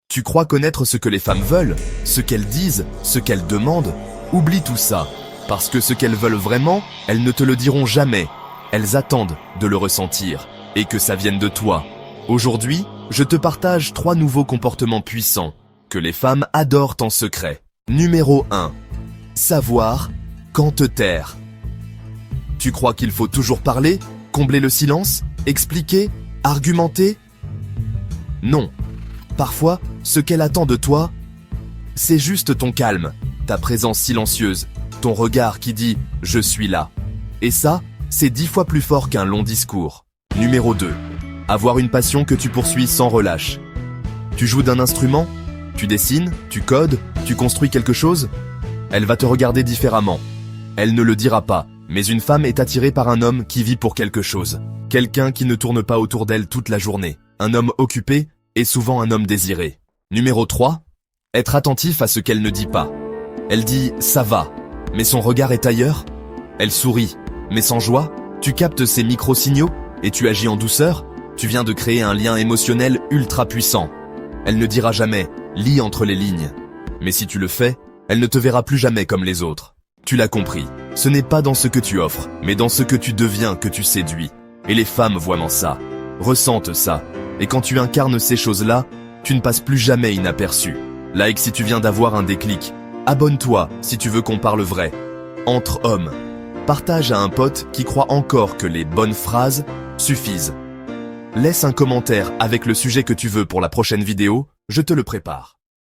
Tu crois connaître ce que les femmes veulent, ce qu'elles disent, ce qu'elles demandent? Oublie tout ça, parce que ce qu'elles veulent vraiment, elles ne te le diront jamais. Elles attendent de le ressentir, et que ça vienne de toi. Aujourd'hui, je te partage 3 nouveaux comportements puissants, que les femmes adorent en secret. Numéro 1. Savoir quand te taire. Tu crois qu'il faut toujours parler, combler le silence, expliquer, argumenter? Non. Parfois, ce qu'elle attend de toi, c'est juste ton calme, ta présence silencieuse, ton regard qui dit « je suis là ». Et ça, c'est 10 fois plus fort qu'un long discours. Numéro 2. Avoir une passion que tu poursuis sans relâche. Tu joues d'un instrument? Tu dessines? Tu codes? Tu construis quelque chose? Elle va te regarder différemment. Elle ne le dira pas, mais une femme est attirée par un homme qui vit pour quelque chose. Quelqu'un qui ne tourne pas autour d'elle toute la journée. Un homme occupé est souvent un homme désiré. Numéro 3. Être attentif à ce qu'elle ne dit pas. Elle dit « ça va », mais son regard est ailleurs. Elle sourit, mais sans joie. Tu captes ses micro-signaux et tu agis en douceur. Tu viens de créer un lien émotionnel ultra puissant. Elle ne dira jamais « lis entre les lignes ». Mais si tu le fais, elle ne te verra plus jamais comme les autres. Tu l'as compris, ce n'est pas dans ce que tu offres, mais dans ce que tu deviens que tu séduis. Et les femmes voient dans ça, ressentent ça. Et quand tu incarnes ces choses-là, tu ne passes plus jamais inaperçu. Like si tu viens d'avoir un déclic. Abonne-toi si tu veux qu'on parle vrai. Entre hommes. Partage à un pote qui croit encore que les bonnes phrases suffisent. Laisse un commentaire avec le sujet que tu veux pour la prochaine vidéo, je te le prépare.